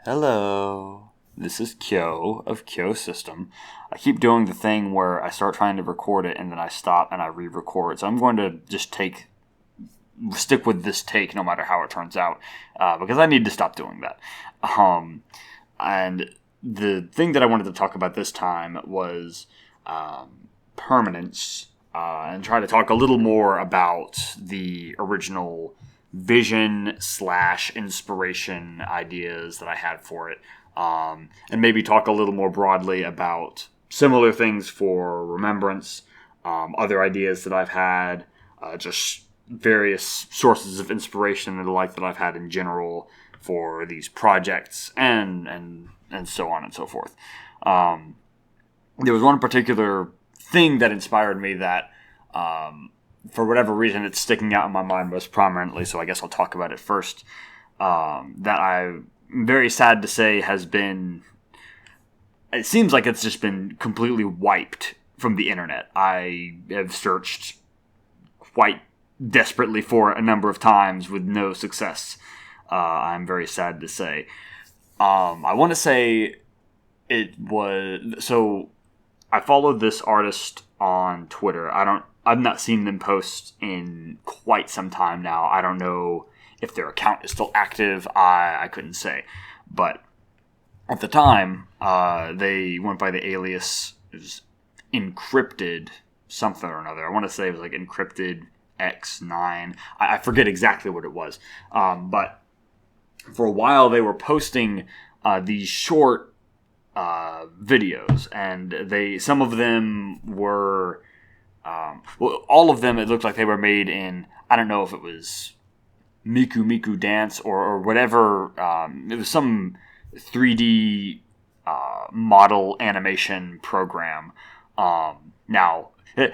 Hello, this is Kyou of Kyou System. I keep doing the thing where I start trying to record it and then I stop and I re-record. So I'm going to just stick with this take no matter how it turns out, because I need to stop doing that. And the thing that I wanted to talk about this time was Permanence, and try to talk a little more about the original vision / inspiration ideas that I had for it, and maybe talk a little more broadly about similar things for Remembrance, other ideas that I've had, just various sources of inspiration and the like that I've had in general for these projects, and so on and so forth. There was one particular thing that inspired me that, for whatever reason, it's sticking out in my mind most prominently, so I guess I'll talk about it first. That I'm very sad to say has been... It seems like it's just been completely wiped from the internet. I have searched quite desperately for it a number of times with no success. I'm very sad to say. I want to say it was... So, I followed this artist on Twitter. I've not seen them post in quite some time now. I don't know if their account is still active. I couldn't say. But at the time, they went by the alias, it was Encrypted something or another. I want to say it was like Encrypted X9. I forget exactly what it was. But for a while, they were posting these short videos, and some of them were, all of them, it looked like they were made in, I don't know if it was Miku Miku Dance or whatever. It was some 3D model animation program. Now,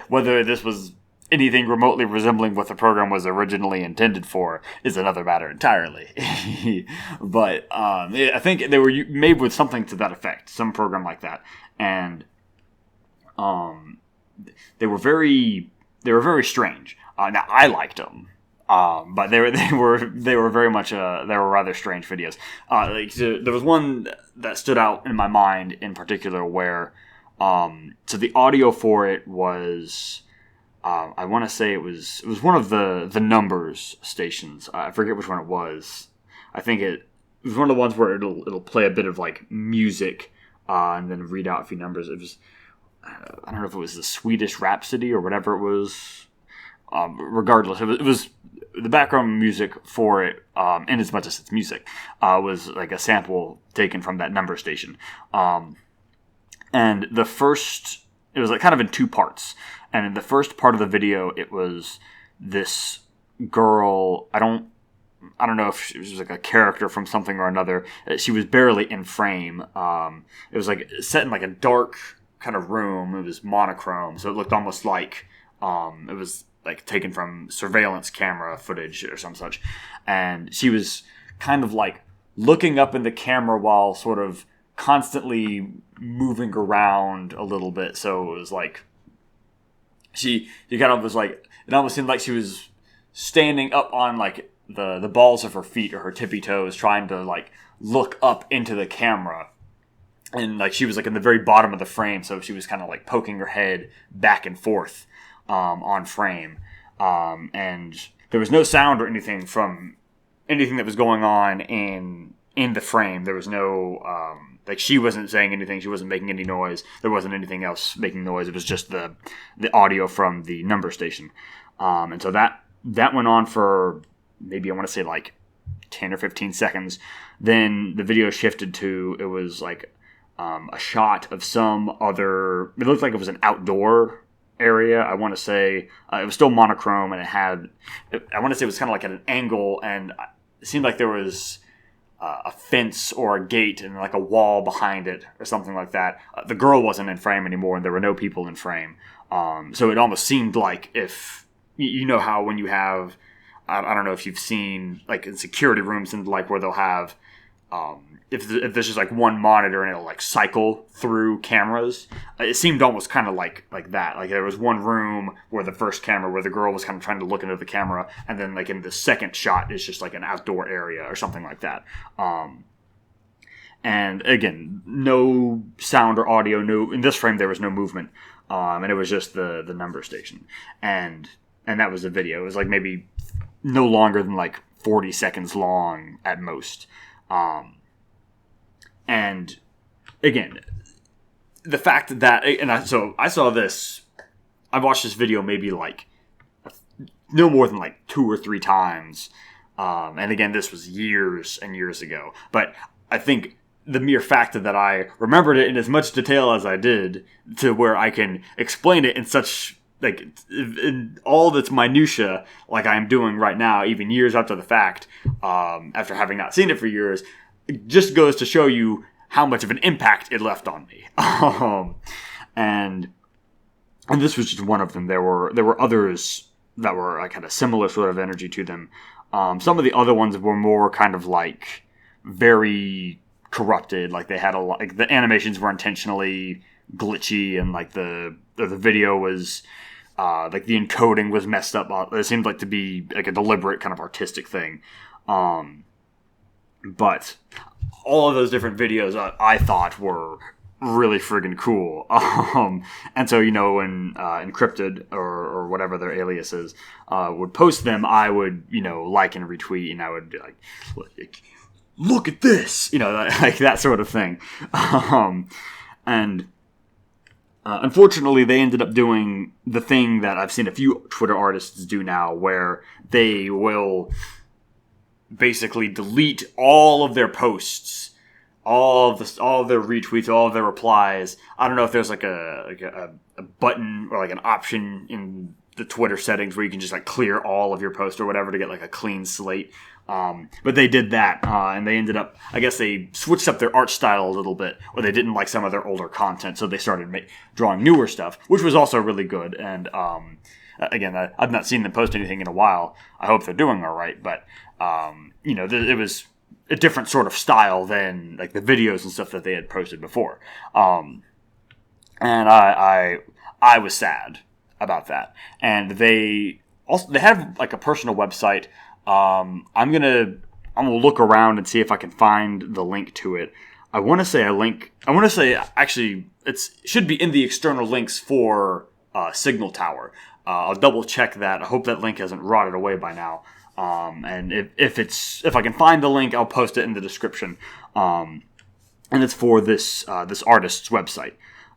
whether this was anything remotely resembling what the program was originally intended for is another matter entirely. But I think they were made with something to that effect, some program like that, and they were very strange. Now I liked them, but they were very much they were rather strange videos. There was one that stood out in my mind in particular where so the audio for it was. I want to say it was one of the numbers stations. I forget which one it was. I think it was one of the ones where it'll play a bit of like music, and then read out a few numbers. It was, I don't know if it was the Swedish Rhapsody or whatever it was. Regardless, it was the background music for it, in as much as it's music, was like a sample taken from that number station. And it was like kind of in two parts. And in the first part of the video, it was this girl. I don't know if she was like a character from something or another. She was barely in frame. It was like set in like a dark kind of room. It was monochrome, so it looked almost like it was like taken from surveillance camera footage or some such. And she was kind of like looking up in the camera while sort of constantly moving around a little bit. So it was like she kind of was like, it almost seemed like she was standing up on like the balls of her feet or her tippy toes, trying to like look up into the camera. And like she was like in the very bottom of the frame, so she was kind of like poking her head back and forth on frame. And there was no sound or anything from anything that was going on in the frame. There was no like she wasn't saying anything, she wasn't making any noise, there wasn't anything else making noise. It was just the audio from the number station. And so that went on for maybe, I want to say like 10 or 15 seconds. Then the video shifted to, it was like a shot of some other, it looked like it was an outdoor area. I want to say it was still monochrome, and I want to say it was kind of like at an angle, and it seemed like there was a fence or a gate and like a wall behind it or something like that. The girl wasn't in frame anymore, and there were no people in frame. So it almost seemed like, if you know how when you have, I don't know if you've seen like in security rooms and like where they'll have if there's just like one monitor and it'll like cycle through cameras. It seemed almost kind of like that. Like there was one room where the first camera, where the girl was kind of trying to look into the camera, and then like in the second shot is just like an outdoor area or something like that. And again, no sound or audio. No, in this frame there was no movement, and it was just the number station, and that was the video. It was like maybe no longer than like 40 seconds long at most. And again, the fact that, so I saw this, I watched this video maybe like no more than like 2 or 3 times. And again, this was years and years ago. But I think the mere fact that I remembered it in as much detail as I did, to where I can explain it in such, like, in all its minutia, like I am doing right now, even years after the fact, after having not seen it for years, it just goes to show you how much of an impact it left on me. And this was just one of them. There were others that were like had a similar sort of energy to them. Some of the other ones were more kind of like very corrupted. Like they had a lot, like the animations were intentionally glitchy, and like the video was like the encoding was messed up. It seemed like to be like a deliberate kind of artistic thing. But all of those different videos I thought were really friggin' cool. And so, when Encrypted or whatever their alias is would post them, I would, like and retweet, and I would be like, look at this, like that sort of thing. And unfortunately, they ended up doing the thing that I've seen a few Twitter artists do now, where they will basically delete all of their posts, all of their retweets, all of their replies. I don't know if there's like a button or like an option in the Twitter settings where you can just like clear all of your posts or whatever to get like a clean slate. But they did that, and they ended up, I guess they switched up their art style a little bit, or they didn't like some of their older content, so they started drawing newer stuff, which was also really good. And again, I've not seen them post anything in a while. I hope they're doing all right, but it was a different sort of style than like the videos and stuff that they had posted before. And I was sad about that. And they have like a personal website. I'm gonna look around and see if I can find the link to it. I want to say actually it should be in the external links for Signal Tower. I'll double check that. I hope that link hasn't rotted away by now. And if I can find the link, I'll post it in the description. And it's for this artist's website.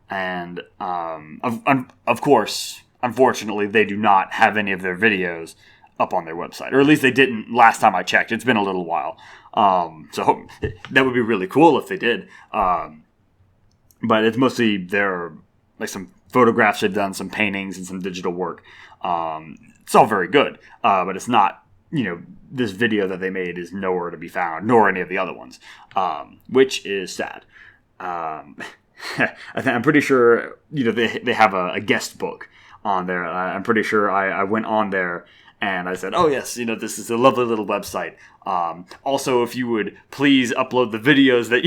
And of course, unfortunately, they do not have any of their videos up on their website, or at least they didn't last time I checked. It's been a little while. So that would be really cool if they did. But it's mostly their like some photographs they've done, some paintings, and some digital work. It's all very good, but it's not. This video that they made is nowhere to be found, nor any of the other ones, which is sad. I'm pretty sure they have a guest book on there. I'm pretty sure I went on there and I said, oh yes, this is a lovely little website. Also, if you would please upload the videos that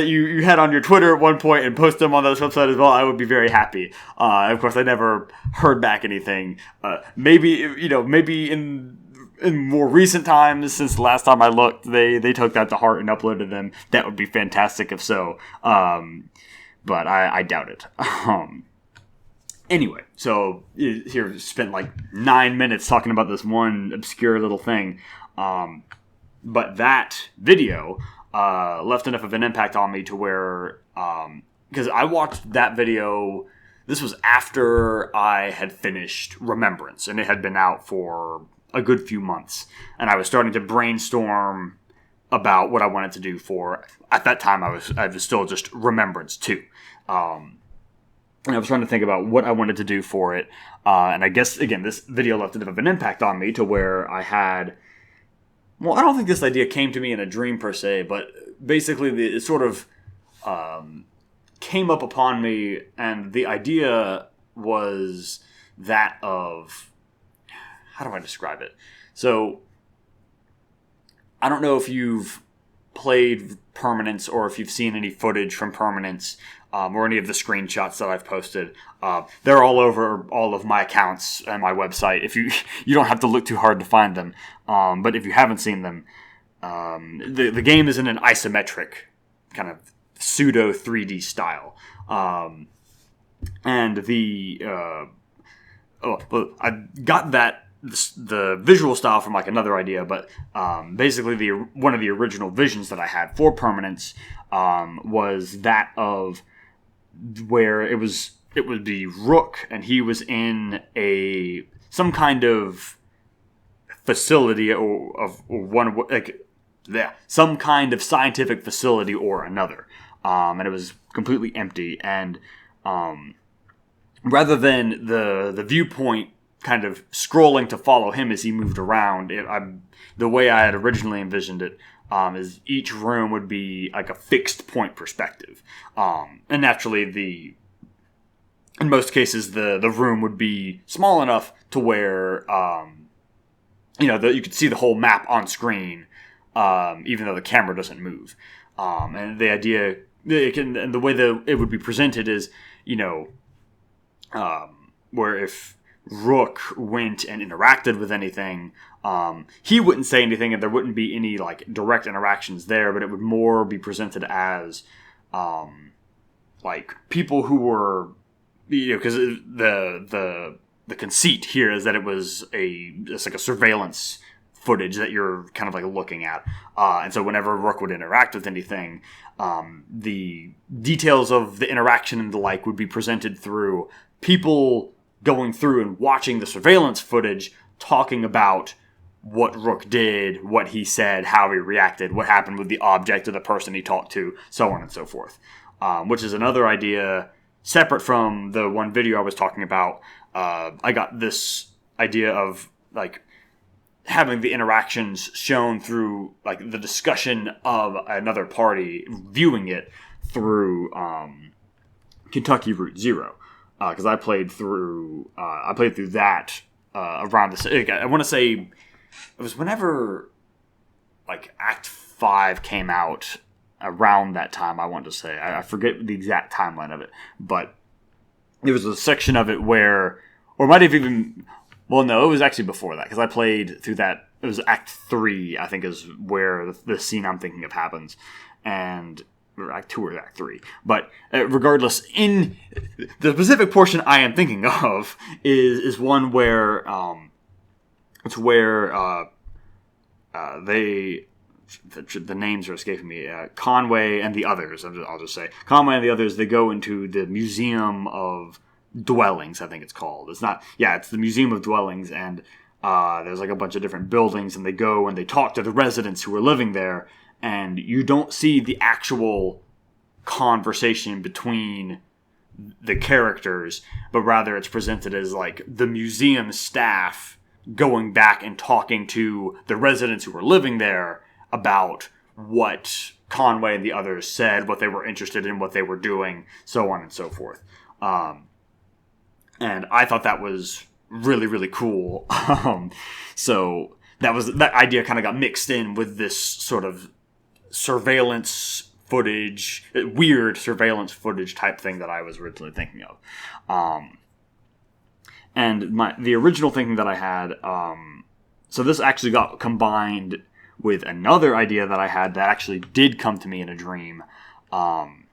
you had on your Twitter at one point and post them on this website as well, I would be very happy. Of course, I never heard back anything. Maybe in more recent times, since the last time I looked, they took that to heart and uploaded them. That would be fantastic if so. But I doubt it. Anyway, so here spent like 9 minutes talking about this one obscure little thing. But that video left enough of an impact on me to where, because I watched that video, this was after I had finished Remembrance, and it had been out for a good few months. And I was starting to brainstorm about what I wanted to do for, at that time I was still just Remembrance 2. And I was trying to think about what I wanted to do for it. And I guess, again, this video left a bit of an impact on me to where I had... Well, I don't think this idea came to me in a dream per se, but basically it sort of came up upon me, and the idea was that of... How do I describe it? So, I don't know if you've played Permanence or if you've seen any footage from Permanence, or any of the screenshots that I've posted. They're all over all of my accounts and my website. If you don't have to look too hard to find them. But if you haven't seen them, the game is in an isometric kind of pseudo 3D style, and I got the visual style from like another idea, but basically one of the original visions that I had for Permanence was that of where it would be Rook, and he was in some kind of facility some kind of scientific facility or another, and it was completely empty. And rather than the viewpoint kind of scrolling to follow him as he moved around, the way I had originally envisioned it is each room would be like a fixed point perspective, and naturally in most cases the room would be small enough to where you could see the whole map on screen, even though the camera doesn't move. And the idea, and the way that it would be presented is, where if Rook went and interacted with anything, he wouldn't say anything, and there wouldn't be any like direct interactions there, but it would more be presented as like people who were, because the conceit here is that it's like a surveillance footage that you're kind of like looking at, and so whenever Rook would interact with anything, the details of the interaction and the like would be presented through people going through and watching the surveillance footage, talking about what Rook did, what he said, how he reacted, what happened with the object or the person he talked to, so on and so forth, which is another idea separate from the one video I was talking about. I got this idea of like having the interactions shown through like the discussion of another party viewing it through Kentucky Route Zero, because I played through that around the. I want to say it was whenever like Act 5 came out, around that time. I want to say I forget the exact timeline of it, but there was a section of it where, or it might have even, well, no, it was actually before that, because I played through that. It was Act 3, I think, is where the scene I'm thinking of happens, or Act 2 or Act 3. But regardless, in the specific portion I am thinking of is one where it's where the names are escaping me. Conway and the others. I'll just say Conway and the others. They go into the Museum of Dwellings, I think it's called. It's not. Yeah, it's the Museum of Dwellings, and there's like a bunch of different buildings, and they go and they talk to the residents who are living there, and you don't see the actual conversation between the characters, but rather it's presented as like the museum staff going back and talking to the residents who were living there about what Conway and the others said, what they were interested in, what they were doing, so on and so forth. And I thought that was really, really cool. So that idea kind of got mixed in with this sort of surveillance footage, weird surveillance footage type thing that I was originally thinking of. And the original thinking that I had, so this actually got combined with another idea that I had that actually did come to me in a dream. And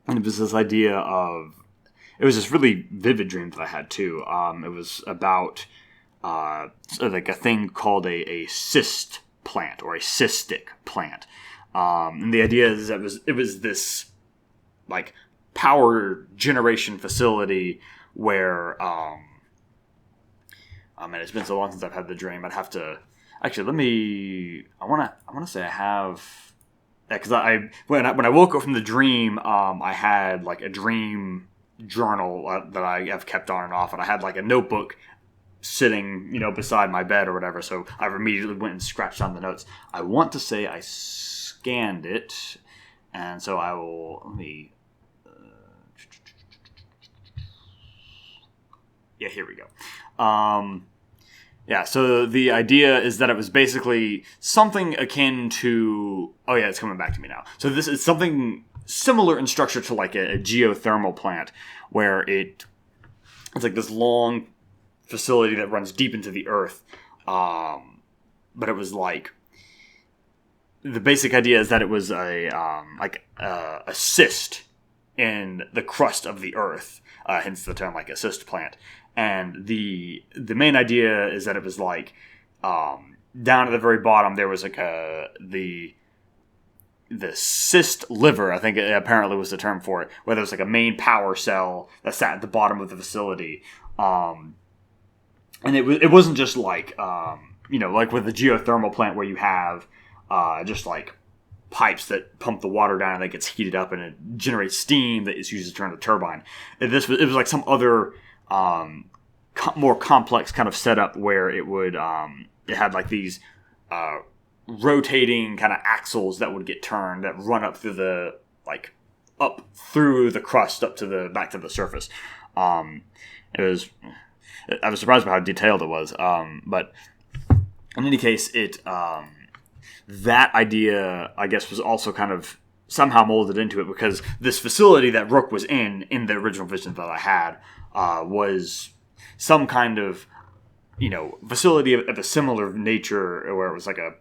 it was this idea of, it was this really vivid dream that I had too. It was about like a thing called a cyst plant, or a cystic plant. And the idea is that it was this like power generation facility where and it's been so long since I've had the dream. I'd have to actually I want to say I have, because when I woke up from the dream, I had like a dream journal that I have kept on and off, and I had like a notebook sitting beside my bed or whatever, so I immediately went and scratched down the notes. I want to say I scanned it, and so I will, let me yeah, here we go. Yeah, so the idea is that it was basically something akin to, oh yeah, it's coming back to me now. So this is something similar in structure to like a geothermal plant, where it's like this long facility that runs deep into the earth. But it was like, the basic idea is that it was a cyst in the crust of the earth, hence the term like a cyst plant. And the main idea is that it was like down at the very bottom there was like the cyst liver, I think it apparently was the term for it, where there was like a main power cell that sat at the bottom of the facility. And it wasn't just like like with the geothermal plant where you have just like pipes that pump the water down and that gets heated up and it generates steam that is used to turn the turbine. It was like some other more complex kind of setup where it would it had like these rotating kind of axles that would get turned that run up through the crust up to the back to the surface. I was surprised by how detailed it was, but in any case, it that idea, I guess, was also kind of somehow molded into it because this facility that Rook was in the original vision that I had, was some kind of, facility of a similar nature where it was like a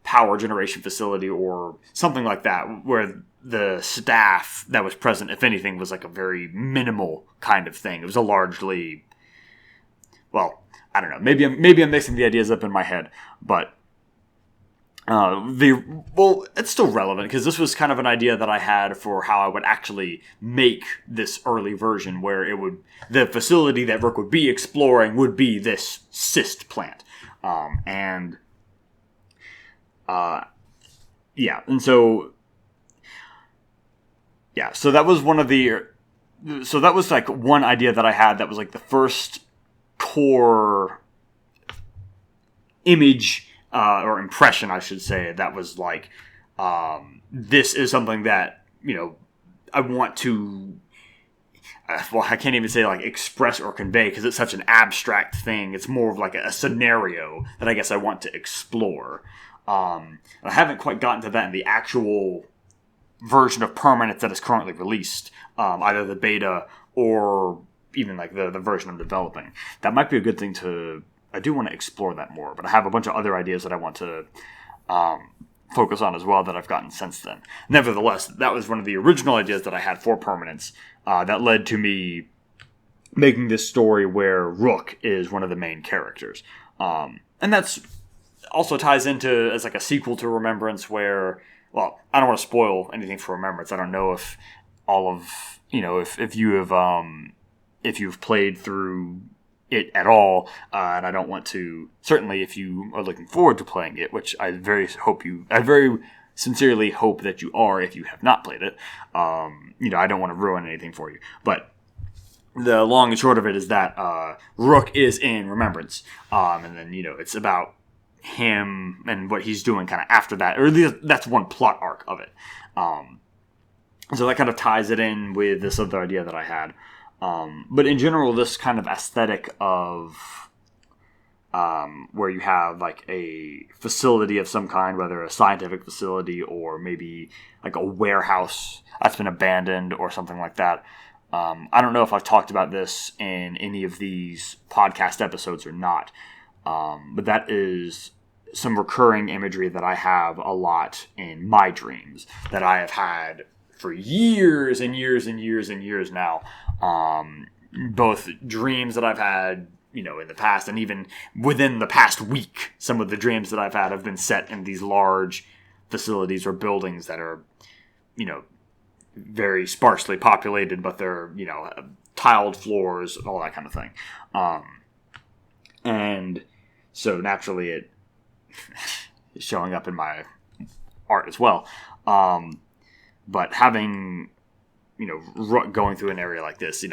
power generation facility or something like that, where the staff that was present, if anything, was like a very minimal kind of thing. It was a largely, well, I don't know. Maybe I'm mixing the ideas up in my head, but it's still relevant because this was kind of an idea that I had for how I would actually make this early version, where the facility that Rook would be exploring would be this cyst plant, and so that was that was like one idea that I had that was like the first core image or impression, I should say, that was like, this is something that, I want to, I can't even say like express or convey because it's such an abstract thing. It's more of like a scenario that I guess I want to explore. I haven't quite gotten to that in the actual version of Permanence that is currently released, either the beta or even like the version I'm developing. That might be a good thing I do want to explore that more, but I have a bunch of other ideas that I want to focus on as well that I've gotten since then. Nevertheless, that was one of the original ideas that I had for Permanence that led to me making this story where Rook is one of the main characters. And that's also ties into as like a sequel to Remembrance where, well, I don't want to spoil anything for Remembrance. I don't know if all of, if you've played through it at all, and I don't want to, certainly if you are looking forward to playing it, which I very sincerely hope that you are if you have not played it. I don't want to ruin anything for you, but the long and short of it is that Rook is in Remembrance, and then it's about him and what he's doing kind of after that, or at least that's one plot arc of it. So that kind of ties it in with this other idea that I had. But in general, this kind of aesthetic of where you have like a facility of some kind, whether a scientific facility or maybe like a warehouse that's been abandoned or something like that. I don't know if I've talked about this in any of these podcast episodes or not, but that is some recurring imagery that I have a lot in my dreams that I have had for years and years and years and years now. Both dreams that I've had, in the past, and even within the past week, some of the dreams that I've had have been set in these large facilities or buildings that are, very sparsely populated, but they're, tiled floors, all that kind of thing. And so naturally it is showing up in my art as well. But having, going through an area like this, it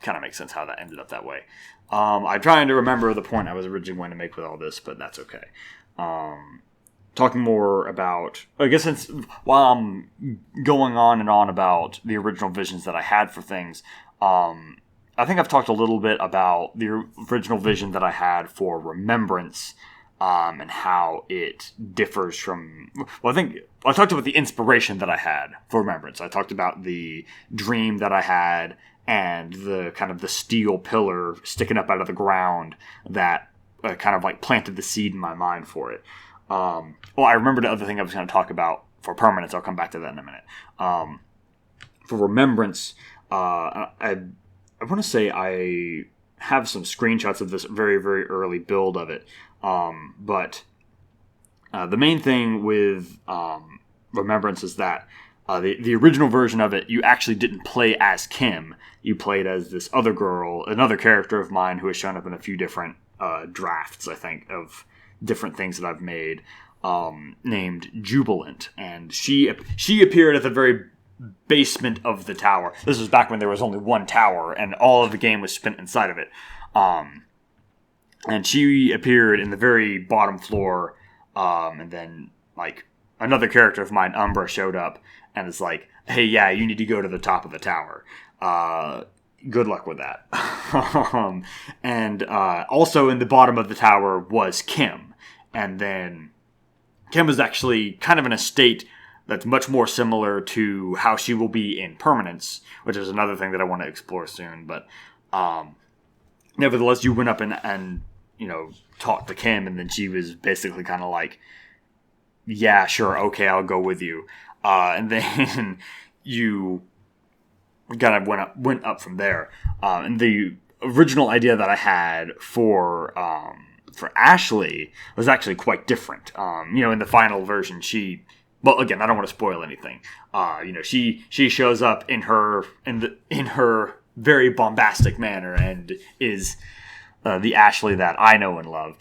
kind of makes sense how that ended up that way. I'm trying to remember the point I was originally going to make with all this, but that's okay. Talking more about, I guess while I'm going on and on about the original visions that I had for things, I think I've talked a little bit about the original vision that I had for Remembrance, and how it differs from... Well, I think I talked about the inspiration that I had for Remembrance. I talked about the dream that I had and the kind of the steel pillar sticking up out of the ground that kind of like planted the seed in my mind for it. Well, I remember the other thing I was going to talk about for Permanence. I'll come back to that in a minute. For Remembrance, I want to say I have some screenshots of this very, very early build of it. But the main thing with Remembrance is that the original version of it, you actually didn't play as Kim. You played as this other girl, another character of mine who has shown up in a few different drafts, I think, of different things that I've made, named Jubilant. And she appeared at the very basement of the tower. This was back when there was only one tower, and all of the game was spent inside of it. And she appeared in the very bottom floor, and then, like, another character of mine, Umbra, showed up, and is like, hey, yeah, you need to go to the top of the tower. Good luck with that. And also in the bottom of the tower was Kim. And then Kim is actually kind of in a state that's much more similar to how she will be in Permanence, which is another thing that I want to explore soon. But nevertheless, you went up and talked to Kim, and then she was basically kind of like, yeah, sure, okay, I'll go with you. And then you kind of went up from there. And the original idea that I had for Ashley was actually quite different. In the final version, well, again, I don't want to spoil anything. She shows up in her very bombastic manner and is the Ashley that I know and love.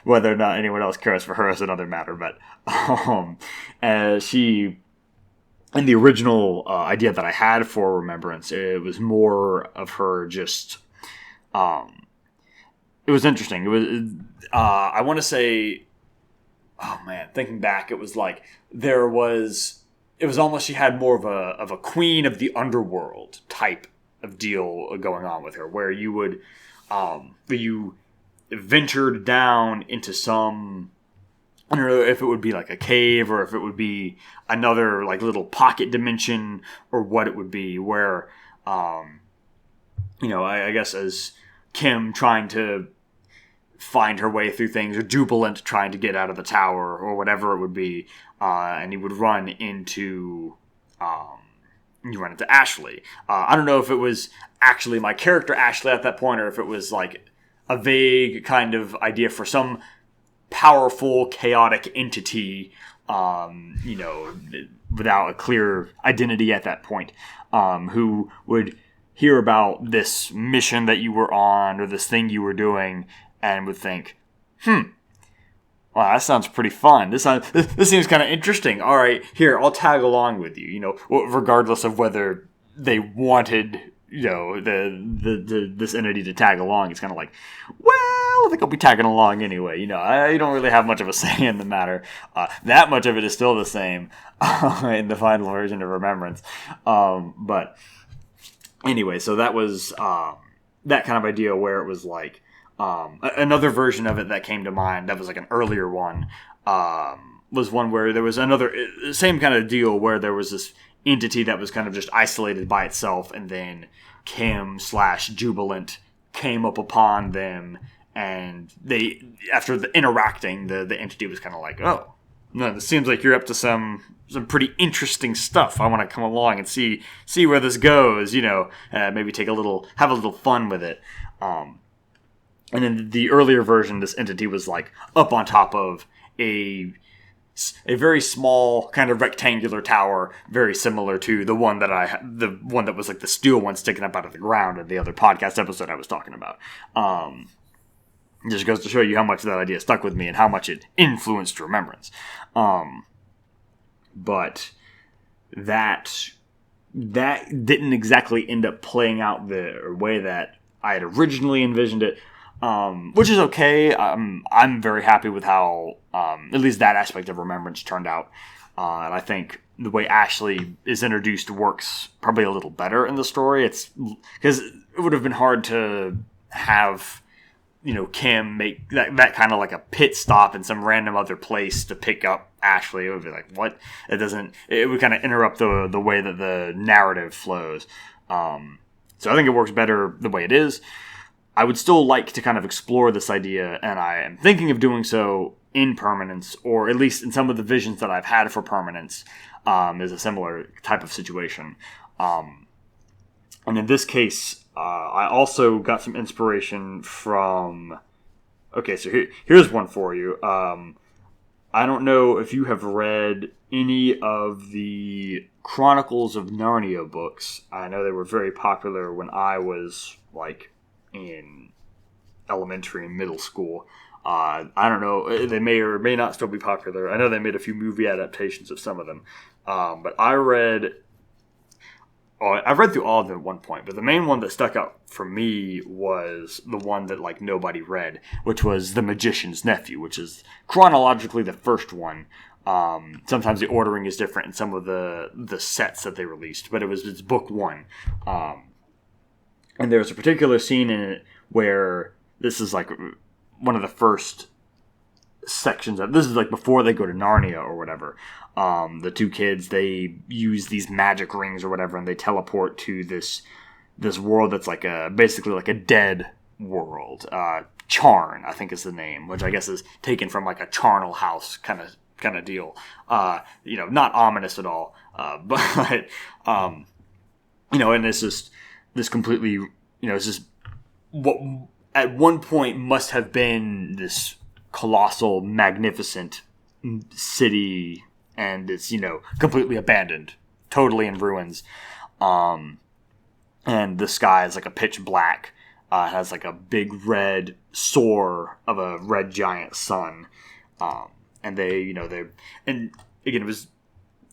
Whether or not anyone else cares for her is another matter. But she, in the original idea that I had for Remembrance, it was more of her just. It was interesting. It was. I want to say. Oh man, thinking back, it was like there was. It was almost she had more of a queen of the underworld type of deal going on with her, where you would. You ventured down into some, I don't know if it would be like a cave or if it would be another like little pocket dimension or what it would be, where, I guess as Kim trying to find her way through things, or Jubilant trying to get out of the tower or whatever it would be, and you would run into Ashley. I don't know if it was actually my character Ashley at that point, or if it was like a vague kind of idea for some powerful, chaotic entity, without a clear identity at that point, who would hear about this mission that you were on or this thing you were doing and would think, wow, that sounds pretty fun. This seems kind of interesting. All right, here, I'll tag along with you, regardless of whether they wanted, this entity to tag along. It's kind of like, well, I think I'll be tagging along anyway. I don't really have much of a say in the matter. That much of it is still the same in the final version of Remembrance. But anyway, so that was that kind of idea where it was like, another version of it that came to mind that was like an earlier one, was one where there was another same kind of deal where there was this entity that was kind of just isolated by itself, and then Kim/Jubilant came up upon them, and they, after interacting, the entity was kind of like, oh, no, this seems like you're up to some pretty interesting stuff. I want to come along and see where this goes, maybe have a little fun with it. And in the earlier version, this entity was like up on top of a very small kind of rectangular tower, very similar to the one that was like the steel one sticking up out of the ground in the other podcast episode I was talking about. It just goes to show you how much that idea stuck with me and how much it influenced Remembrance. But that didn't exactly end up playing out the way that I had originally envisioned it. Which is okay. I'm very happy with how at least that aspect of Remembrance turned out, and I think the way Ashley is introduced works probably a little better in the story. It's because it would have been hard to have Kim make that kind of like a pit stop in some random other place to pick up Ashley. It would be like, what? It would kind of interrupt the way that the narrative flows. So I think it works better the way it is. I would still like to kind of explore this idea, and I am thinking of doing so in Permanence, or at least in some of the visions that I've had for Permanence, is a similar type of situation. And in this case, I also got some inspiration from... Okay, so here's one for you. I don't know if you have read any of the Chronicles of Narnia books. I know they were very popular when I was, like, in elementary and middle school. I don't know. They may or may not still be popular. I know they made a few movie adaptations of some of them. But I've read through all of them at one point, but the main one that stuck out for me was the one that, like, nobody read, which was The Magician's Nephew, which is chronologically the first one. Sometimes the ordering is different in some of the sets that they released, but it's book one. And there's a particular scene in it where this is, like, one of the first sections of... This is, like, before they go to Narnia or whatever. The two kids, they use these magic rings or whatever, and they teleport to this world that's like basically like a dead world. Charn, I think is the name, which I guess is taken from like a charnel house kind of deal. Not ominous at all, but and it's just this completely, it's just what at one point must have been this colossal, magnificent city. And it's, completely abandoned, totally in ruins. And the sky is like a pitch black. It has like a big red soar of a red giant sun. And and again, it was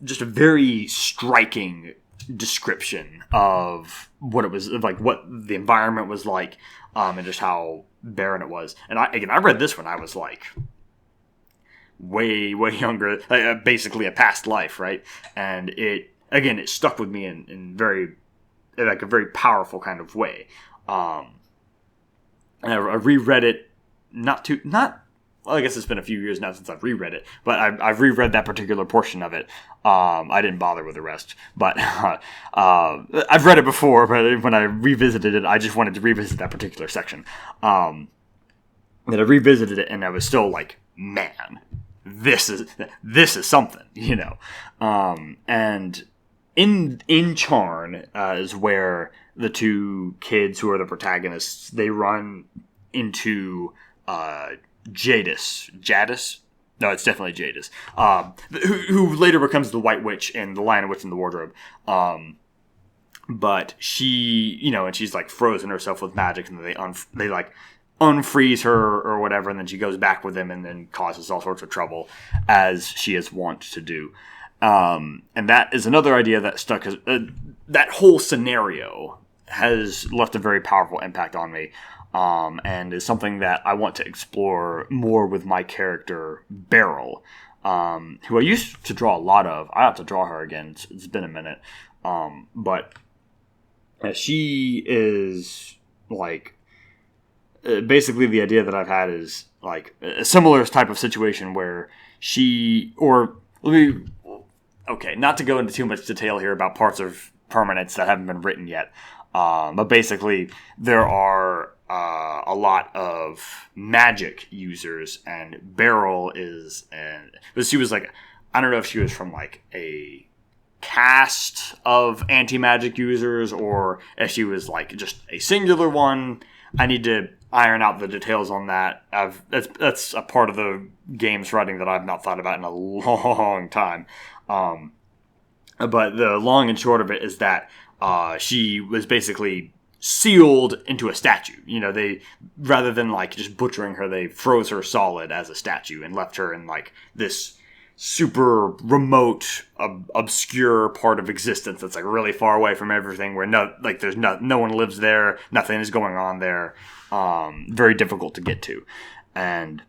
just a very striking description of what it was like, what the environment was like, and just how barren it was. And I read this when I was like way younger, basically a past life, right? And it stuck with me in very, like, a very powerful kind of way. And I reread it well, I guess it's been a few years now since I've reread it, but I've reread that particular portion of it. I didn't bother with the rest, but I've read it before, but when I revisited it, I just wanted to revisit that particular section. That I revisited it, and I was still like, man, this is something, and in Charn is where the two kids who are the protagonists, they run into Jadis. No, it's definitely Jadis. Who later becomes the White Witch in The Lion, Witch, and the Wardrobe. But she, and she's like frozen herself with magic, and they like unfreeze her or whatever, and then she goes back with them and then causes all sorts of trouble, as she is wont to do. And that is another idea that stuck. That whole scenario has left a very powerful impact on me, and is something that I want to explore more with my character, Beryl, who I used to draw a lot of. I have to draw her again. It's been a minute. But she is like... basically, the idea that I've had is like a similar type of situation where not to go into too much detail here about parts of Permanence that haven't been written yet, but basically there are a lot of magic users, and Beryl but she was like, I don't know if she was from like a cast of anti-magic users or if she was like just a singular one. I need to iron out the details on that. That's a part of the game's writing that I've not thought about in a long time. But the long and short of it is that she was basically sealed into a statue. They, rather than like just butchering her, they froze her solid as a statue and left her in like this super remote, obscure part of existence that's like really far away from everything, where no one lives there, nothing is going on there, very difficult to get to. And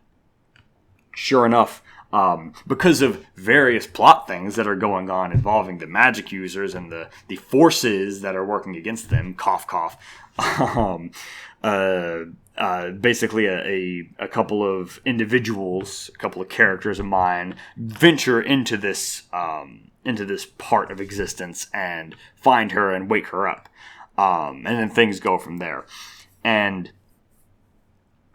sure enough, because of various plot things that are going on involving the magic users and the forces that are working against them, cough cough, basically a couple of individuals, a couple of characters of mine venture into this part of existence and find her and wake her up, and then things go from there. And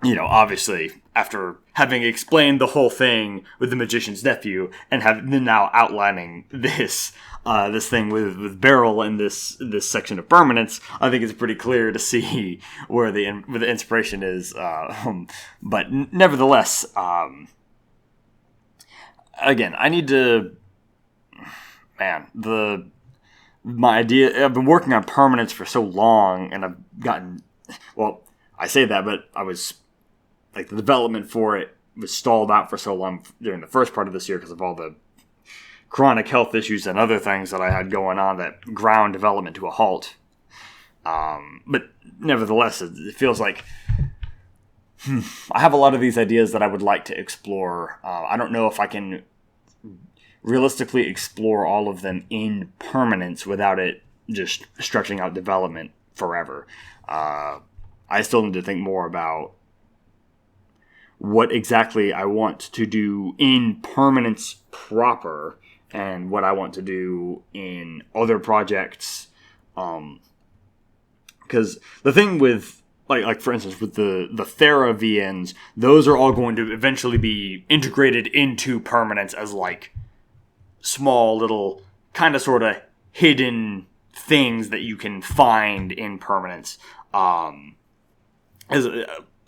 obviously, after having explained the whole thing with the magician's nephew, and then now outlining this thing with Beryl in this section of Permanence, I think it's pretty clear to see where the inspiration is. But nevertheless, again, I need to. Man, my idea. I've been working on Permanence for so long, and I've gotten. Well, I say that, but I was like the development for it was stalled out for so long during the first part of this year because of all the chronic health issues and other things that I had going on that ground development to a halt. But nevertheless, it feels like I have a lot of these ideas that I would like to explore. I don't know if I can realistically explore all of them in Permanence without it just stretching out development forever. I still need to think more about what exactly I want to do in Permanence proper and what I want to do in other projects. Because the thing with, like for instance, with the Thera VNs, those are all going to eventually be integrated into Permanence as like small little kind of sort of hidden things that you can find in Permanence. As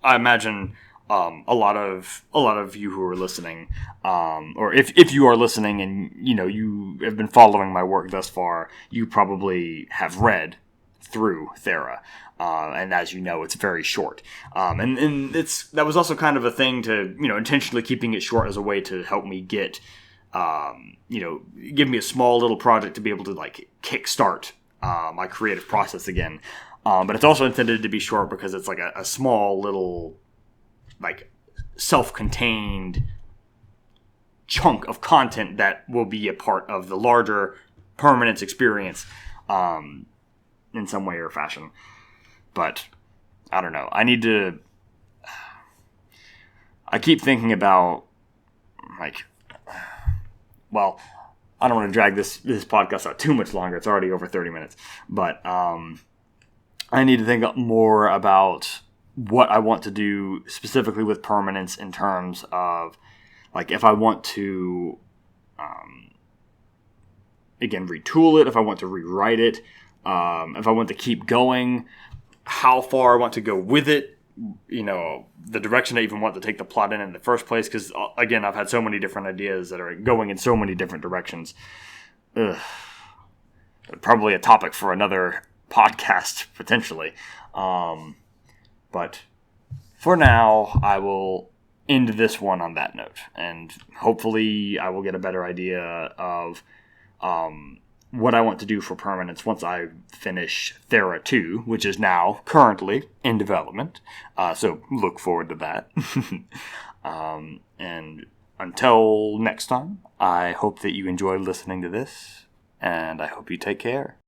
I imagine a lot of you who are listening, or if you are listening and you have been following my work thus far, you probably have read through Thera, and as you know, it's very short. And that was also kind of a thing to intentionally keeping it short as a way to help me get give me a small little project to be able to like kickstart my creative process again. But it's also intended to be short because it's like a small little, like, self-contained chunk of content that will be a part of the larger Permanence experience in some way or fashion. But, I don't know. I keep thinking about, like, well, I don't want to drag this podcast out too much longer. It's already over 30 minutes. But, I need to think more about what I want to do specifically with Permanence in terms of, like, if I want to, again, retool it, if I want to rewrite it, if I want to keep going, how far I want to go with it, the direction I even want to take the plot in the first place, because, again, I've had so many different ideas that are going in so many different directions. Probably a topic for another podcast, potentially. But for now, I will end this one on that note. And hopefully I will get a better idea of what I want to do for Permanence once I finish Thera 2, which is now currently in development. So look forward to that. And until next time, I hope that you enjoyed listening to this, and I hope you take care.